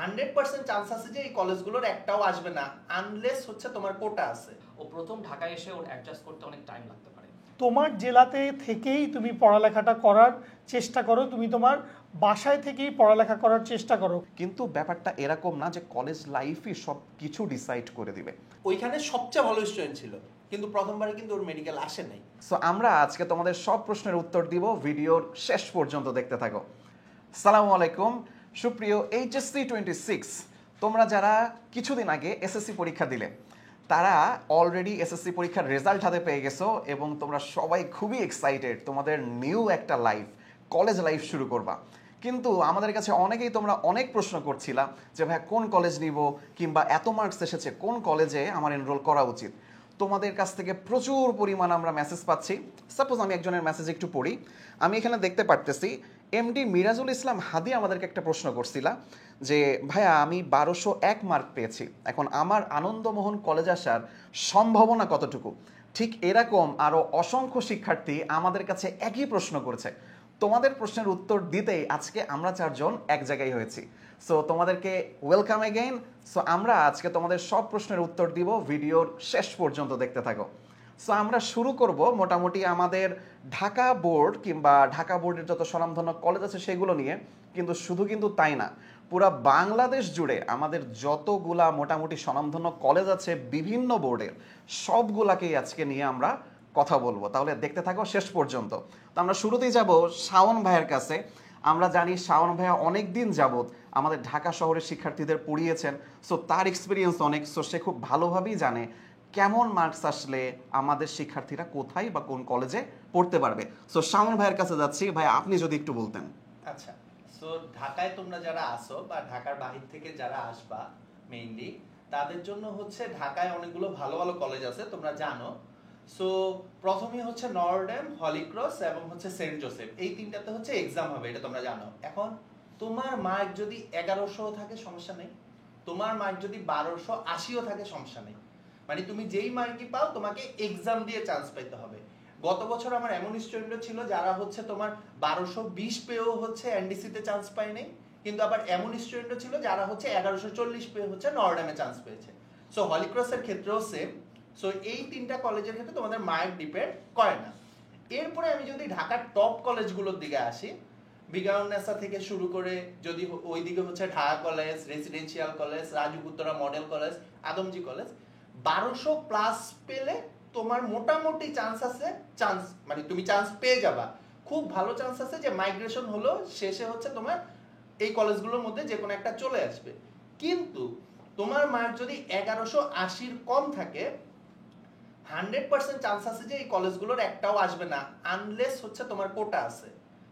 100% chance আছে যে এই কলেজগুলোর একটাও আসবে না আনলেস হচ্ছে তোমার কোটা আছে। ও প্রথম ঢাকায় এসে ওর অ্যাডজাস্ট করতে অনেক টাইম লাগতে পারে। তোমার জেলাতে থেকেই তুমি পড়ালেখাটা করার চেষ্টা করো, তুমি তোমার বাসায় থেকেই পড়ালেখা করার চেষ্টা করো। কিন্তু ব্যাপারটা এরকম না যে কলেজ লাইফই সব কিছু ডিসাইড করে দিবে। ওইখানে সবচেয়ে ভালো স্টুডেন্ট ছিল কিন্তু প্রথমবারে কিন্তু ওর মেডিকেল আসে নাই। সো আমরা আজকে তোমাদের সব প্রশ্নের উত্তর দিব, ভিডিওর শেষ পর্যন্ত দেখতে থাকো। সালামু আলাইকুম সুপ্রিয় এইচএসসি 26, তোমরা যারা কিছুদিন আগে এসএসসি পরীক্ষা দিলে তারা অলরেডি এসএসসি পরীক্ষার রেজাল্ট হাতে পেয়ে গেছো এবং তোমরা সবাই খুবই এক্সাইটেড তোমাদের নিউ একটা লাইফ, কলেজ লাইফ শুরু করবা। কিন্তু আমাদের কাছে অনেকেই তোমরা অনেক প্রশ্ন করছিলা যে ভাই কোন কলেজ নিব, কিংবা এত মার্কস এসেছে কোন কলেজে আমার এনরোল করা উচিত। তোমাদের কাছ থেকে প্রচুর পরিমাণ আমরা মেসেজ পাচ্ছি। সাপোজ আমি একজনের মেসেজ একটু পড়ি। আমি এখানে দেখতে পারতেছি এমডি মিরাজুল ইসলাম হাদি আমাদেরকে একটা প্রশ্ন করছিলা যে ভাইয়া আমি 1201 মার্ক পেয়েছি, এখন আমার আনন্দমোহন কলেজ আসার সম্ভাবনা কতটুকু। ঠিক এরকম আরও অসংখ্য শিক্ষার্থী আমাদের কাছে একই প্রশ্ন করেছে। তোমাদের প্রশ্নের উত্তর দিতেই আজকে আমরা চারজন এক জায়গায় হয়েছি। সো তোমাদেরকে ওয়েলকাম এগেইন। সো আমরা আজকে তোমাদের সব প্রশ্নের উত্তর দিব, ভিডিওর শেষ পর্যন্ত দেখতে থাকো। সো আমরা শুরু করব মোটামুটি আমাদের ঢাকা বোর্ড কিংবা ঢাকা বোর্ডের যত স্বনামধন্য কলেজ আছে সেগুলো নিয়ে। কিন্তু শুধু কিন্তু তাই না, পুরা বাংলাদেশ জুড়ে আমাদের যতগুলা মোটামুটি স্বনামধন্য কলেজ আছে বিভিন্ন বোর্ডের, সবগুলাকেই আজকে নিয়ে আমরা কথা বলবো। তাহলে দেখতে থাকো শেষ পর্যন্ত। তো আমরা শুরুতেই যাব শাওন ভাইয়ের কাছে। আমরা জানি শাওন ভাইয়া অনেক দিন যাবত আমাদের ঢাকা শহরের শিক্ষার্থীদের পড়িয়েছেন। সো তার এক্সপিরিয়েন্স অনেক, সো সে খুব ভালোভাবেই জানে কেমন মার্কস আসলে আমাদের শিক্ষার্থীরা কোথায় বা কোন কলেজে পড়তে পারবে। সো শাওন ভাইয়ের কাছে যাচ্ছি। ভাই আপনি যদি একটু বলতেন। আচ্ছা, সো ঢাকায় তোমরা যারা আসো বা ঢাকার বাহির থেকে যারা আসবা মেইনলি তাদের জন্য হচ্ছে ঢাকায় অনেকগুলো ভালো ভালো কলেজ আছে তোমরা জানো। সো প্রথমেই হচ্ছে নর্ডেম, হলিক্রস এবং হচ্ছে সেন্ট জোসেফ, এই তিনটাতে হচ্ছে এক্সাম হবে, এটা তোমরা জানো। এখন তোমার মার্ক যদি 1100 থাকে সমস্যা নেই, তোমার মার্ক যদি 1280ও থাকে সমস্যা নেই, মানে তুমি যেই মার্কই পাও তোমাকে এক্সাম দিয়ে চান্স পাইতে হবে। গত বছর আমার এমন স্টুডেন্টও ছিল যারা হচ্ছে তোমার 1220 পেয়েও হচ্ছে এনডিসিতে চান্স পায় নাই, কিন্তু আবার এমন স্টুডেন্টও ছিল যারা হচ্ছে 1140 পেয়ে হচ্ছে নর্ডেমে চান্স পেয়েছে। সো হলিক্রসের ক্ষেত্রেও সেম। সো এই তিনটা কলেজের ক্ষেত্রে তোমাদের মার্ক ডিপেন্ড করে না। এরপরে আমি যদি ঢাকার টপ কলেজগুলোর দিকে আসি, বিজ্ঞাননেসা থেকে শুরু করে যদি ওইদিকে হচ্ছে Dhaka college, residential college, Raju Uttara model college, Adamjee college, 1200 plus পেলে তোমার মোটামুটি চান্স আছে, চান্স মানে তুমি চান্স পেয়ে যাবা, খুব ভালো চান্স আছে যে মাইগ্রেশন হলো শেষে হচ্ছে তোমার এই কলেজগুলোর মধ্যে যে কোনো একটা চলে আসবে। কিন্তু তোমার মার্ক যদি 1180 কম থাকে 100% চান্স আছে যে এই কলেজগুলোর একটাও আসবে না আনলেস হচ্ছে তোমার কোটা আছে।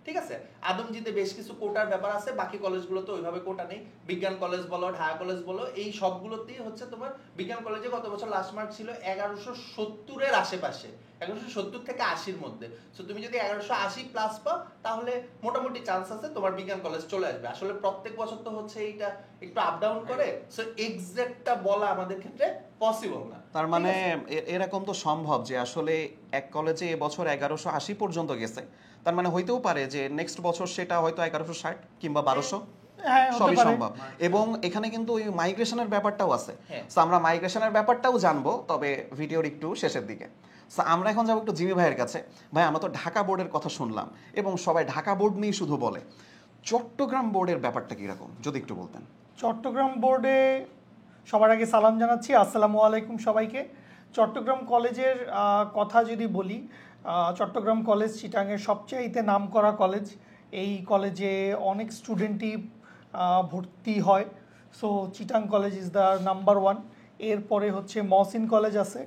ঠিক আছে, আদমজিতে বেশ কিছু কোটার ব্যাপার আছে, বাকি কলেজগুলোতে ওইভাবে কোটা নেই। বিজ্ঞান কলেজ বলো, ঢাকা কলেজ বলো, এই সবগুলোতেই হচ্ছে তোমার বিজ্ঞান কলেজে গত বছর লাস্ট মার্ক ছিল 1170-এর আশেপাশে, 1170 থেকে 80-র মধ্যে। সো তুমি যদি 1180 প্লাস পাও তাহলে মোটামুটি চান্স আছে তোমার বিজ্ঞান কলেজ চলে আসবে। আসলে প্রত্যেক বছর তো হচ্ছে এইটা একটু আপ ডাউন করে, সো এক্সাক্টটা বলা আমাদের ক্ষেত্রে পসিবল না। তার মানে এরকম তো সম্ভব যে আসলে এক কলেজে এবছর 1180 পর্যন্ত গেছে, তার মানে হইতেও পারে যে নেক্সট বছর সেটা হয়তো 1160 কিংবা 1200, সবই সম্ভব। এবং এখানে কিন্তু ওই মাইগ্রেশনের ব্যাপারটাও আছে। সো আমরা মাইগ্রেশনের ব্যাপারটাও জানবো, তবে ভিডিওর একটু শেষের দিকে। সো আমরা এখন যাবো একটু জিমি ভাইয়ের কাছে। ভাই আমরা তো ঢাকা বোর্ডের কথা শুনলাম এবং সবাই ঢাকা বোর্ড নিয়ে শুধু বলে, চট্টগ্রাম বোর্ডের ব্যাপারটা কিরকম যদি একটু বলতেন। চট্টগ্রাম বোর্ডে সবার আগে সালাম জানাচ্ছি, আসসালামু আলাইকুম সবাইকে। চট্টগ্রাম কলেজের কথা যদি বলি, চট্টগ্রাম কলেজ চিটাংয়ের সবচাইতে নামকরা কলেজ। এই কলেজে অনেক স্টুডেন্টই ভর্তি হয়। So Chittagong college is the number one. এরপরে হচ্ছে মহসিন কলেজ আছে,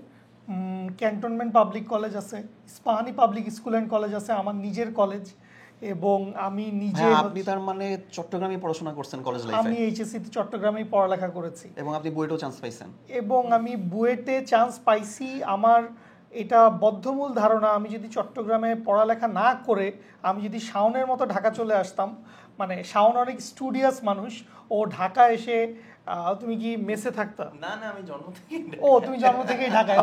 ক্যান্টনমেন্ট পাবলিক কলেজ আছে, Ispahani public school and college আছে, আমার নিজের কলেজ। এবং আমি নিজে, আপনি তার মানে চট্টগ্রামে পড়াশোনা করছেন কলেজ লাইফে? আমি এইচএসসি তে চট্টগ্রামেই পড়ালেখা করেছি। এবং আপনি বুয়েটেও চান্স পাইছেন? এবং আমি বুয়েটে চান্স পাইছি। আমার এটা বদ্ধমূল ধারণা, আমি যদি চট্টগ্রামে পড়ালেখা না করে আমি যদি শাওনের মতো ঢাকা চলে আসতাম, মানে শাওন অনেক স্টুডিয়াস মানুষ, ও ঢাকা এসে তুমি কি মেসে থাকতা? না না, আমি জন্ম থেকেই, ও তুমি জন্ম থেকেই ঢাকায়,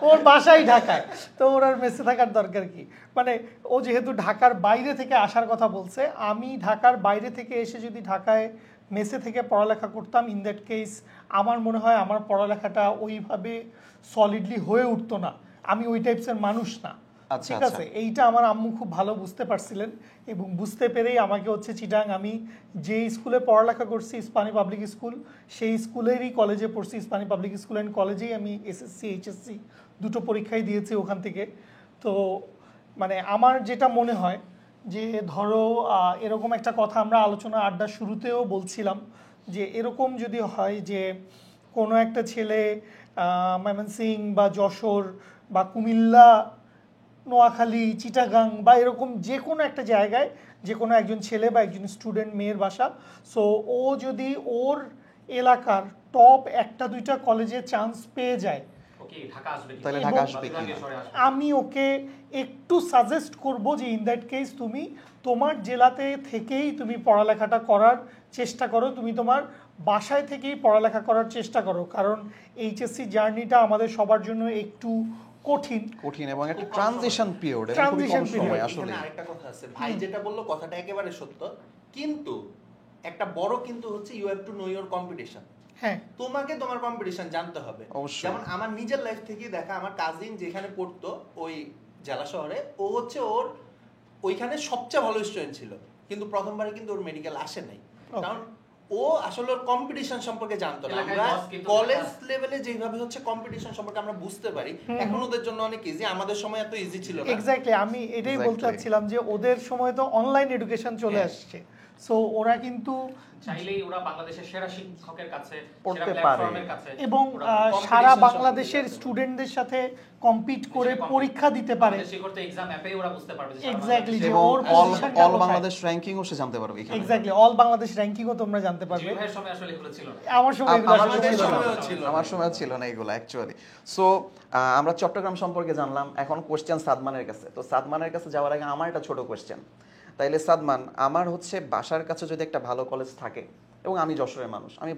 ওর বাসাই ঢাকায়, তো ওর আর মেসে থাকার দরকার কি? মানে ও যেহেতু ঢাকার বাইরে থেকে আসার কথা বলছে, আমি ঢাকার বাইরে থেকে এসে যদি ঢাকায় মেসে থেকে পড়ালেখা করতাম, ইন দ্যাট কেস আমার মনে হয় আমার পড়ালেখাটা ওইভাবে সলিডলি হয়ে উঠতো না, আমি ওই টাইপসের মানুষ না। আচ্ছা, ঠিক আছে, আচ্ছা। এইটা আমার আম্মু খুব ভালো বুঝতে পারছিলেন এবং বুঝতে পেরেই আমাকে হচ্ছে চিটাং, আমি যে স্কুলে পড়ালেখা করছি ইস্পানি পাবলিক স্কুল, সেই স্কুলেরই কলেজে পড়ছি, ইস্পানি পাবলিক স্কুল অ্যান্ড কলেজেই আমি এসএসসি এইচএসসি দুটো পরীক্ষাই দিয়েছি ওখান থেকে। তো মানে আমার যেটা মনে হয় যে ধরো এরকম একটা কথা আমরা আলোচনা আড্ডা শুরুতেও বলছিলাম যে এরকম যদি হয় যে কোনো একটা ছেলে ময়মনসিংহ বা যশোর বা কুমিল্লা, নোয়াখালী, চিটাগাং বা এরকম যে কোনো একটা জায়গায় যে কোনো একজন ছেলে বা একজন স্টুডেন্ট মেয়ের বাসা, সো ও যদি ওর এলাকার টপ একটা দুইটা কলেজে চান্স পেয়ে যায়, ওকে ঢাকা আসবে কি? তাহলে এবং ঢাকা আসবে চট্টগ্রাম কিনা? শহরে আসবে। আমি ওকে একটু সাজেস্ট করব যে ইন দ্যাট কেস তুমি তোমার জেলাতে থেকেই তুমি পড়ালেখাটা করার চেষ্টা করো, তুমি তোমার বাসায় থেকেই পড়ালেখা করার চেষ্টা করো, কারণ এইচএসসি জার্নিটা আমাদের সবার জন্য একটু কঠিন এবং একটা খুব কম ট্রানজিশন পিরিয়ড, খুবই Transition কম সময় period। আসলে। এখানে আরেকটা কথা আছে, ভাই যেটা বললো কথাটা একেবারে সত্য, কিন্তু একটা বড় কিন্তু হচ্ছে you have to know your competition. হ্যাঁ, তোমাকে তোমার কম্পিটিশন জানতে হবে। অবশ্যই। যেমন আমার নিজের লাইফ থেকে দেখা, আমার কাজিন যেখানে পড়তো ওই জেলা শহরে, ও হচ্ছে ওর ওইখানে সবচেয়ে ভালো স্টুডেন্ট ছিল, কিন্তু প্রথমবারে কিন্তু ওর মেডিকেল আসে নাই, কারণ ও আসলে ওর কম্পিটিশন সম্পর্কে জানতো না। এলাকায় আমরা boss কিন্তু কলেজ দেখা- লেভেলে যেভাবে হচ্ছে কম্পিটিশন সম্পর্কে আমরা বুঝতে পারি, এখন ওদের জন্য অনেক ইজি, আমাদের সময় এত ইজি ছিল না। এক্স্যাক্টলি, আমি এটাই বলতে Exactly. চাচ্ছিলাম যে ওদের সময় তো অনলাইন এডুকেশন চলে হ্যাঁ। আসছে, সো ওরা কিন্তু চাইলেই ওরা বাংলাদেশের সেরা শিক্ষকের কাছে, পড়তে সেরা পারে। প্ল্যাটফর্মের কাছে এবং ওরা সারা competition বাংলাদেশের সম্পর্কে স্টুডেন্টদের সাথে কম্পিট করে নিজেকে পরীক্ষা দিতে পারে। আমাদের শিক্ষকদের এক্সাম অ্যাপে ওরা বুঝতে পারবে যে সারা Exactly, বাংলাদেশে- যে এবং ওর অল positionটা অল কোথায়। বাংলাদেশ র্যাঙ্কিংও সে জানতে পারবে এখানে। এক্স্যাক্টলি, অল বাংলাদেশ র্যাঙ্কিংও তোমরা জানতে পারবে। জিমি ভাইয়ের সময় আসলে এগুলো ছিল না। আমার সময় এগুলো আমার আসলে আমাদের ছিল না। সময়ও ছিল না। আমার সময় ছিল না এগুলো অ্যাকচুয়ালি। সো আমরা চট্টগ্রাম সম্পর্কে জানলাম, এখন কোশ্চেন সাদমানের কাছে। তো সাদমানের কাছে যাওয়ার আগে আমার একটা ছোট কোশ্চেন, তাইলে সাদমান, আমার হচ্ছে বাসার কাছে যদি একটা ভালো কলেজ থাকে এবং আমি যশোরের মানুষ, আমি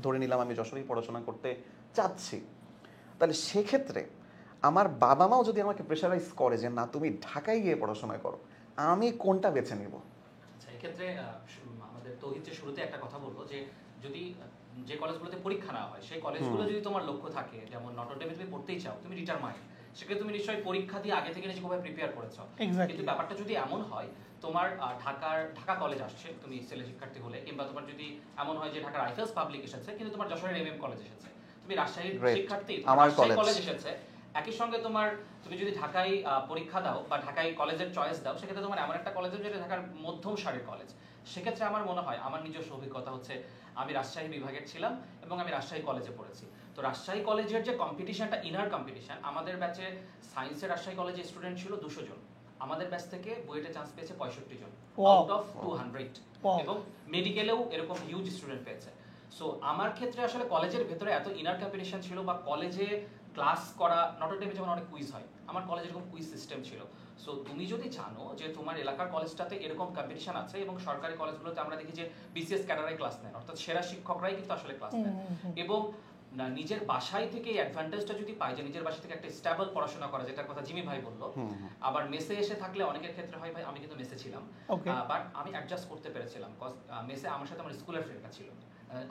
ধরে নিলাম আমি যশোরেই পড়াশোনা করতে চাচ্ছি, তাহলে সেক্ষেত্রে আমার বাবা মাও যদি আমাকে প্রেশারাইজ করে যে না তুমি ঢাকায় গিয়ে পড়াশোনা করো, আমি কোনটা বেছে নিব? আচ্ছা, এক্ষেত্রে আমাদের তৌহিদ যে শুরুতে একটা কথা বলবো যে যদি যে কলেজগুলোতে পরীক্ষা নেওয়া হয় সেই কলেজগুলো যদি তোমার লক্ষ্য থাকে, যেমন নটর ডেমে তুমি পড়তেই চাও, তুমি ডিটারমাইন্ড, সেক্ষেত্রে তুমি নিশ্চয়ই পরীক্ষা দিয়ে আগে থেকে নিজেকে প্রিপেয়ার করেছো। Exactly. কিন্তু ব্যাপারটা যদি এমন হয় তোমার ঢাকা কলেজ আসছে তুমি ছেলে শিক্ষার্থী হলে, কিংবা তোমার যদি এমন হয় যে ঢাকার আইফেলস পাবলিক এসেছে কিন্তু তোমার যশোরের এমএম কলেজ এসেছে, তুমি রাজশাহীর Great. শিক্ষার্থী, আমার রাজশাহী college। কলেজ এসেছে, একই সঙ্গে তুমি যদি ঢাকায় পরীক্ষা দাও বা ঢাকায় কলেজের চয়েস দাও, সেক্ষেত্রে তোমার এমন একটা কলেজে যেটা ঢাকার মধ্যম সারির কলেজ, সেক্ষেত্রে আমার মনে হয়, আমার নিজস্ব অভিজ্ঞতা হচ্ছে, আমি রাজশাহী বিভাগের ছিলাম এবং আমি রাজশাহী কলেজে পড়েছি। তো রাজশাহী কলেজের যে কম্পিটিশনটা, ইনার কম্পিটিশন, আমাদের ব্যাচে সায়েন্সের রাজশাহী কলেজে স্টুডেন্ট ছিল 200 জন, আমাদের ব্যাচ থেকে বুয়েটে চান্স পেয়েছে 65 জন Wow. Out of 200, Wow. এবং মেডিকেলেও এরকম হিউজ স্টুডেন্ট পেয়েছে। সো আমার ক্ষেত্রে আসলে কলেজের ভেতরে এত ইনার কম্পিটিশন ছিল, বা কলেজে ক্লাস করা, নটর ডেমে যেমন অনেক কুইজ হয়, আমার কলেজে এরকম কুইজ সিস্টেম ছিল। সো তুমি যদি জানো যে তোমার এলাকার কলেজটাতে এরকম কম্পিটিশন আছে, এবং সরকারি কলেজগুলোতে আমরা দেখি যে বিসিএস ক্যাডারে ক্লাস নেন, অর্থাৎ সেরা শিক্ষকরাই কিন্তু আসলে ক্লাস নেন, এবং নিজের বাসায় থেকে এই অ্যাডভান্টেজটা যদি পাই যে নিজের বাসা থেকে একটা স্টেবল পড়াশোনা করা, যেটার কথা জিমি ভাই বললো। আবার মেসে এসে থাকলে অনেকের ক্ষেত্রে হয়, ভাই আমি কিন্তু মেসে ছিলাম, Okay. বাট আমি অ্যাডজাস্ট করতে পেরেছিলাম, মেসে আমার সাথে আমার স্কুলের ফ্রেন্ডরা ছিল,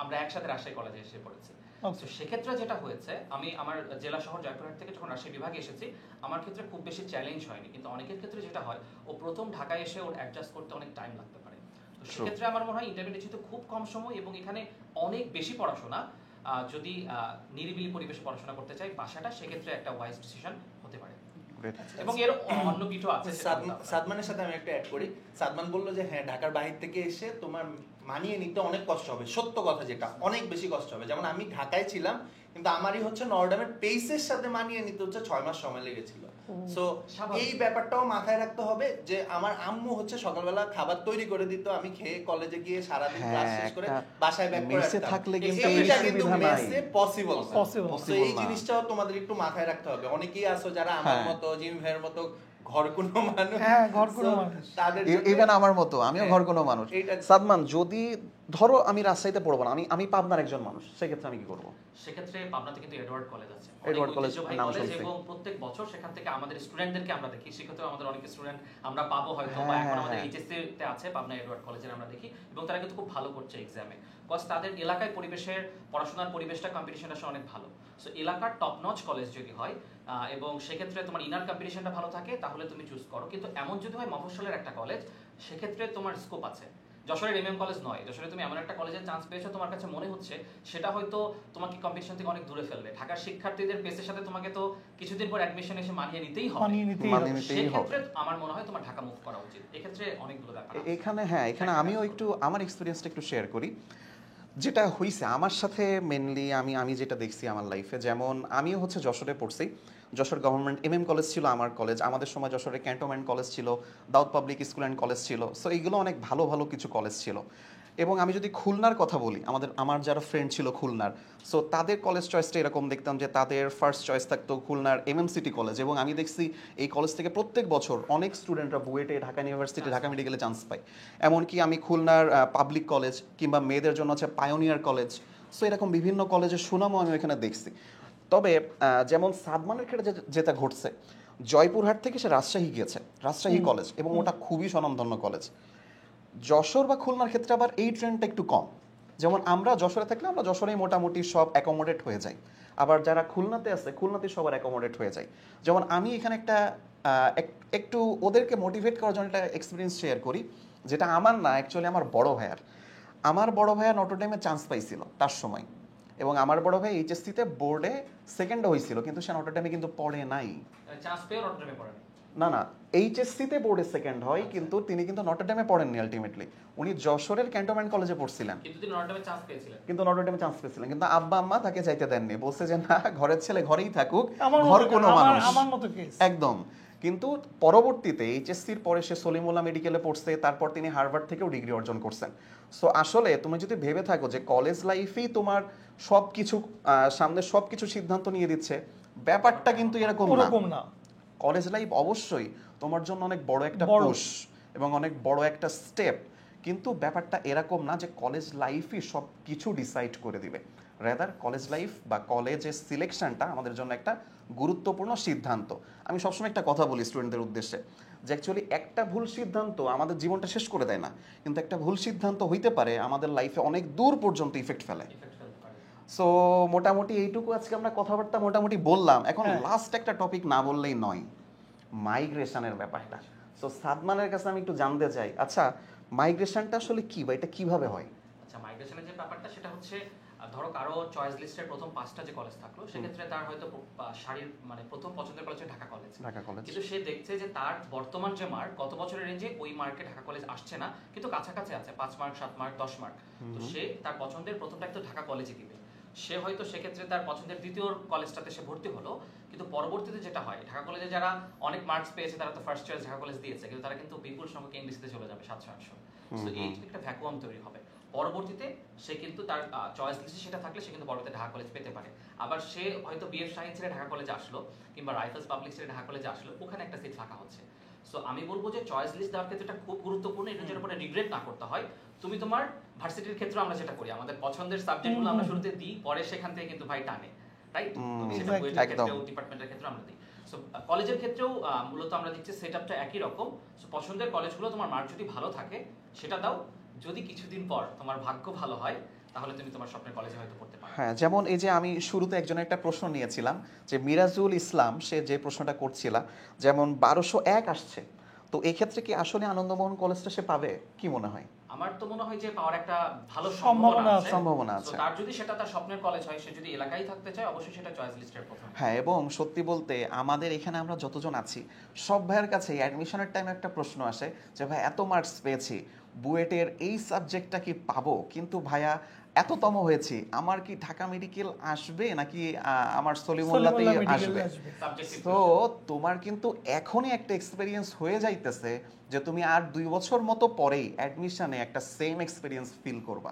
আমরা একসাথে রাজশাহী কলেজে এসে পড়েছি। Okay. তো সেক্ষেত্রে যেটা হয়েছে, আমি আমার জেলা শহর জয়পুরহাট থেকে যখন রাজশাহী বিভাগে এসেছি, আমার ক্ষেত্রে খুব বেশি চ্যালেঞ্জ হয়নি, কিন্তু অনেকের ক্ষেত্রে যেটা হয়, ও প্রথম ঢাকায় এসে ওর অ্যাডজাস্ট করতে অনেক টাইম লাগতে পারে। তো সেক্ষেত্রে আমার মনে হয় ইন্টারমিডিয়েট যেহেতু খুব কম সময় এবং এখানে অনেক বেশি পড়াশোনা, যদি নিরিবিলি পরিবেশে পড়াশোনা করতে চাই বাসাটা, সেক্ষেত্রে একটা ওয়াইজ ডিসিশন হতে পারে। এবং এর অন্য কিছু আছে। সাদমানের সাথে আমি একটা অ্যাড করি। সাদমান বললো যে হ্যাঁ, ঢাকার বাহির থেকে এসে তোমার মানিয়ে নিতে অনেক কষ্ট হবে, সত্য কথা, যেটা অনেক বেশি কষ্ট হবে। যেমন আমি ঢাকায় ছিলাম, কিন্তু আমারই হচ্ছে নরডামের পেসের সাথে মানিয়ে নিতে হচ্ছে 6 মাস সময় লেগেছিল। সো এই ব্যাপারটাও মাথায় রাখতে হবে যে আমার আম্মু হচ্ছে সকালবেলা খাবার তৈরি করে দিত, আমি খেয়ে কলেজে গিয়ে সারাদিন ক্লাস শেষ করে বাসায় ব্যাক করে মেসে থাকলে কিন্তু এইটা এই কিন্তু সুবিধা নাই। মেসে পসিবল Possible তো এই জিনিসটাও তোমাদের একটু মাথায় রাখতে হবে। অনেকেই আছো যারা আমার মতো, জিমি ভাইয়ের মতো ঘর কোনো মানুষ, হ্যাঁ, ঘর কোনো মানুষ, তাদের ইভেন আমার মতো, আমিও ঘর কোনো মানুষ। এইটা- সাদমান, যদি ধরো আমি রাজশাহীতে পড়বো না, আমি পাবনার একজন মানুষ, সেক্ষেত্রে আমি কি করবো? সেক্ষেত্রে পাবনাতে কিন্তু এডওয়ার্ড কলেজ আছে, এডওয়ার্ড কলেজ নাম কলেজ, শুনছি। এবং প্রত্যেক বছর সেখান থেকে আমাদের স্টুডেন্টদেরকে আমরা দেখি, সেক্ষেত্রে আমাদের অনেক স্টুডেন্ট আমরা পাবো হয়তো, বা এখন আমাদের এইচএসসি তে আছে পাবনা এডওয়ার্ড কলেজের আমরা দেখি, এবং তারা কিন্তু খুব ভালো করছে এক্সামে। কজ তাদের এলাকায় পরিবেশের পড়াশোনার পরিবেশটা কম্পিটিশনটা আসলে অনেক ভালো। সো এলাকার টপ নচ কলেজ যদি হয় এবং সেক্ষেত্রে তোমার ইনার কম্পিটিশনটা ভালো থাকে তাহলে তুমি চুজ করো। কিন্তু এমন যদি হয় মফস্বলের একটা কলেজ, সেক্ষেত্রে তোমার স্কোপ আছে। যশোরের এমএম কলেজ নয়, যশোরে তুমি এমন একটা কলেজের চান্স পেয়েছো তোমার কাছে মনে হচ্ছে সেটা হয়তো তোমাকে কম্পিটিশন থেকে অনেক দূরে ফেলবে। ঢাকার শিক্ষার্থীদের পেসের সাথে তোমাকে তো কিছুদিন পর অ্যাডমিশন এসে মানিয়ে নিতেই হবে। সেক্ষেত্রে আমার মনে হয় তোমার ঢাকা মুভ করা উচিত। এক্ষেত্রে অনেকগুলো ব্যাপার এখানে আমিও একটু আমার এক্সপিরিয়েন্সটা একটু শেয়ার করি। যেটা হয়েছে আমার সাথে মেনলি আমি যেটা দেখছি আমার লাইফে, যেমন আমিও হচ্ছে যশোরে পড়ছি। যশোর গভর্নমেন্ট এমএম কলেজ ছিল আমার কলেজ। আমাদের সময় যশোরে ক্যান্টনমেন্ট কলেজ ছিল, দাউদ পাবলিক স্কুল অ্যান্ড কলেজ ছিল। সো এইগুলো অনেক ভালো ভালো কিছু কলেজ ছিল। এবং আমি যদি খুলনার কথা বলি, আমার যারা ফ্রেন্ড ছিল খুলনার, সো তাদের কলেজ চয়েসটা এরকম দেখতাম যে তাদের ফার্স্ট চয়েস থাকতো খুলনার এমএম সিটি কলেজ। এবং আমি দেখছি এই কলেজ থেকে প্রত্যেক বছর অনেক স্টুডেন্টরা বুয়েটে, ঢাকা ইউনিভার্সিটি, ঢাকা মেডিকেলে চান্স পায়। এমনকি আমি খুলনার পাবলিক কলেজ কিংবা মেয়েদের জন্য হচ্ছে পায়োনিয়ার কলেজ, সো এরকম বিভিন্ন কলেজের সুনামও আমি এখানে দেখছি। তবে যেমন সাদমানের ক্ষেত্রে যেটা ঘটছে, জয়পুরহাট থেকে সে রাজশাহী গিয়েছে, রাজশাহী কলেজ, এবং ওটা খুবই স্বনামধন্য কলেজ। যশোর বা খুলনার ক্ষেত্রে আবার এই ট্রেন্ডটা একটু কম। যেমন আমরা যশোরে থাকলে আমরা যশোরেই মোটামুটি সব অ্যাকোমোডেট হয়ে যাই, আবার যারা খুলনাতে আছে খুলনাতে সবার অ্যাকোমোডেট হয়ে যায়। যেমন আমি এখানে একটু ওদেরকে মোটিভেট করার জন্য একটা এক্সপিরিয়েন্স শেয়ার করি, যেটা আমার না, অ্যাকচুয়ালি আমার বড় ভাইয়া নটরডেমে চান্স পাইছিল তার সময়। এবং আমার বড় ভাই এইচএসসিতে বোর্ডে সেকেন্ডও হয়েছিল, কিন্তু সে নটরডেমে কিন্তু পড়ে নাই। চান্স পেয়ে নটরডেমে পড়ে না, এইচএসসিতে বোর্ডে সেকেন্ড হয়, কিন্তু তিনি কিন্তু নটরডেমে পড়েননি আলটিমেটলি। উনি যশোরের ক্যান্টনমেন্ট কলেজে পড়ছিলেন, কিন্তু তিনি নটরডেমে চান্স পেয়েছিলেন। কিন্তু আব্বা আম্মা তাকে যাইতে দেননি, বলছে যে না, ঘরের ছেলে ঘরেই থাকুক, ঘর কোনো মানুষ, একদম। কিন্তু পরবর্তীতে এইচএসসির পরে সে সলিমুল্লাহ মেডিকেলে পড়ছে, তারপর তিনি হার্ভার্ড থেকেও ডিগ্রি অর্জন করছেন। সো আসলে তুমি যদি ভেবে থাকো যে কলেজ লাইফেই তোমার সবকিছু সামনে সবকিছু সিদ্ধান্ত নিয়ে দিচ্ছে, ব্যাপারটা কিন্তু এরকম না। কলেজ লাইফ অবশ্যই তোমার জন্য অনেক বড় একটা পুশ এবং অনেক বড় একটা স্টেপ, কিন্তু ব্যাপারটা এরকম না যে কলেজ লাইফই সব কিছু ডিসাইড করে দিবে। রেদার কলেজ লাইফ বা কলেজের সিলেকশনটা আমাদের জন্য একটা গুরুত্বপূর্ণ সিদ্ধান্ত। আমি সবসময় একটা কথা বলি স্টুডেন্টদের উদ্দেশ্যে, যে অ্যাকচুয়ালি একটা ভুল সিদ্ধান্ত আমাদের জীবনটা শেষ করে দেয় না, কিন্তু একটা ভুল সিদ্ধান্ত হইতে পারে আমাদের লাইফে অনেক দূর পর্যন্ত ইফেক্ট ফেলে। সো মোটামুটি এইটুকু আজকে আমরা কথাবার্তা মোটামুটি বললাম। এখন লাস্ট একটা টপিক না বললেই নয়, মাইগ্রেশনের ব্যাপারটা। সো সাদমানের কাছে আমি একটু জানতে চাই, আচ্ছা মাইগ্রেশনটা আসলে কি বা এটা কিভাবে হয়? আচ্ছা, মাইগ্রেশনের যে ব্যাপারটা সেটা হচ্ছে, ধরো কারো চয়েস লিস্টের প্রথম 5টা যে কলেজ থাকলো, সেক্ষেত্রে তার হয়তো সারির মানে প্রথম পছন্দের কলেজ ঢাকা কলেজ, কিন্তু সে দেখছে যে তার বর্তমান যে মার্ক গত বছরের রেঞ্জে ওই মার্কে ঢাকা কলেজ আসছে না, কিন্তু কাছাকাছি আছে 5 মার্ক 7 মার্ক 10 মার্ক, তো সে তার পছন্দের প্রথমটা একটু ঢাকা কলেজে দিবে। সে হয়তো সেক্ষেত্রে তার পছন্দের দ্বিতীয় কলেজটাতে সে ভর্তি হলো, কিন্তু পরবর্তীতে যেটা হয়, ঢাকা কলেজে যারা অনেক মার্কস পেয়েছে তারা তো ফার্স্ট চয়েস ঢাকা কলেজ দিয়েছে, কিন্তু তারা কিন্তু বিপুল সংখ্যক ইংলিশে চলে যাবে 700-800। সো এই একটা ভ্যাকুয়াম তৈরি হবে। পরবর্তীতে সে কিন্তু তার চয়েস লিস্টে সেটা থাকলে সে কিন্তু পরবর্তীতে ঢাকা কলেজ পেতে পারে। আবার সে হয়তো বিএফ শাহীন ছেড়ে ঢাকা কলেজে আসলো, কিংবা রাইফেলস পাবলিক ছেড়ে ঢাকা কলেজে আসলো, ওখানে একটা সিট ফাঁকা হচ্ছে। সো আমি বলবো যে চয়েস লিস্ট দেওয়ার ক্ষেত্রে এটা খুব গুরুত্বপূর্ণ, এটা যেন রিগ্রেট না করতে হয়। তুমি তোমার ভার্সিটির ক্ষেত্রে আমরা যেটা করি, আমাদের পছন্দের সাবজেক্টগুলো আমরা শুরুতে দিই, পরে সেখান থেকে কিন্তু ভাই টানে, রাইট? সেটা বইয়ের ক্ষেত্রেও ডিপার্টমেন্টের ক্ষেত্রে আমরা দিই। সো কলেজের ক্ষেত্রেও মূলত আমরা দিচ্ছি সেটআপটা একই রকম। সো পছন্দের কলেজগুলো তোমার মার্ক যদি ভালো থাকে সেটা দাও, যদি কিছুদিন পর তোমার ভাগ্য ভালো হয় তাহলে তুমি তোমার স্বপ্নের কলেজে হয়তো পড়তে পারো। হ্যাঁ, যেমন এই যে আমি শুরুতে একজনের একটা প্রশ্ন নিয়েছিলাম যে মিরাজুল ইসলাম, সে যে প্রশ্নটা করছিল, যেমন 1201 আসছে, তো এই ক্ষেত্রে কি আসলে আনন্দমোহন কলেজটা সে পাবে, কি মনে হয়? আমার তো মনে হয় যে পাওয়ার একটা ভালো সম্ভাবনা আছে। তার যদি সেটা তার স্বপ্নের কলেজ হয়, সে যদি এলাকায় থাকতে চায়, অবশ্যই সেটা চয়েস লিস্টের প্রথম। হ্যাঁ, এবং সত্যি বলতে আমাদের এখানে আমরা যতজন আছি সব ভাইয়ের কাছে অ্যাডমিশনের টাইমে একটা প্রশ্ন আসে যে ভাই এত মার্কস পেয়েছি, বুয়েটের এই সাবজেক্টটা কি পাবো, কিন্তু ভাইয়া এততম হয়েছি, আমার কি ঢাকা মেডিকেল আসবে নাকি আমার সলিমুল্লাহতেই আসবে? তো তোমার কিন্তু এখনই একটা এক্সপেরিয়েন্স হয়ে যাইতেছে যে তুমি আর 2 বছর মতো পরেই অ্যাডমিশনে একটা সেম এক্সপেরিয়েন্স ফিল করবা।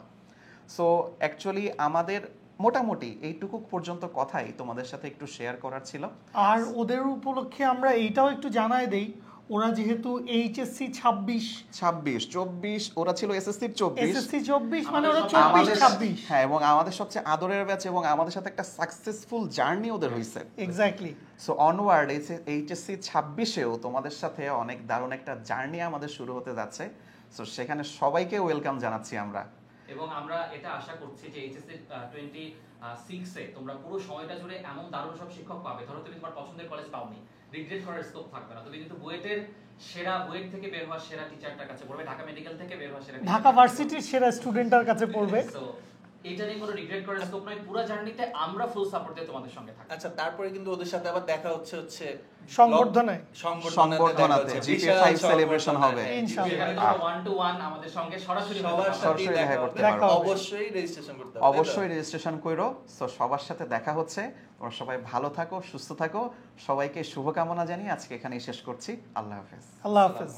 সো অ্যাকচুয়ালি আমাদের মোটামুটি এইটুকু পর্যন্ত কথাই তোমাদের সাথে একটু শেয়ার করার ছিল। আর ওদের উপলক্ষে আমরা এইটাও একটু জানাই দেই, ওরা যেহেতু এইচএসসি 26 24 ওরা ছিল এসএসসি 24 মানে ওরা 24-26। হ্যাঁ, এবং আমাদের সবচেয়ে আদরের ব্যাচ এবং আমাদের সাথে একটা সাকসেসফুল জার্নি ওদের হইছে। এক্স্যাক্টলি। সো অনওয়ার্ড এইচএসসি 26-এও তোমাদের সাথে অনেক দারুণ একটা জার্নি আমাদের শুরু হতে যাচ্ছে। সো সেখানে সবাইকে ওয়েলকাম জানাচ্ছি আমরা। এবং আমরা এটা আশা করছি যে এইচএসসি 26 এ তোমরা পুরো সময়টা জুড়ে এমন দারুণ সব শিক্ষক পাবে। ধরো তুমি তোমার পছন্দের কলেজ পাওনি, রিগ্রেট করার স্কোপ থাকবে না। তুমি কিন্তু বুয়েট থেকে বের হওয়া সেরা টিচারটার কাছে পড়বে, ঢাকা মেডিকেল থেকে বের হওয়া সেরা ঢাকা ভার্সিটির সেরা স্টুডেন্টের কাছে পড়বে। সো এটা নিয়ে কোনো রিগ্রেট করার স্কোপ নাই। পুরো জার্নিতে আমরা ফুল সাপোর্ট দিয়ে তোমাদের সঙ্গে থাকব। আচ্ছা, তারপরে কিন্তু ওদের সাথে আবার দেখা হচ্ছে সংবর্ধনায় সংবর্ধনাতে GTA 5 সেলিব্রেশন হবে ইনশাআল্লাহ। সেখানে তোমরা 1 to 1 আমাদের সঙ্গে সরাসরি সবার সাথে সরাসরি দেখা করতে পারবো। পারবো। অবশ্যই রেজিস্ট্রেশন করতে হবে। অবশ্যই রেজিস্ট্রেশন করো। সো সবার সাথে দেখা হচ্ছে। তোমরা সবাই ভালো থাকো, সুস্থ থাকো। সবাইকে শুভকামনা জানিয়ে আজকে এখানেই শেষ করছি। আল্লাহ হাফেজ। আল্লাহ হাফেজ।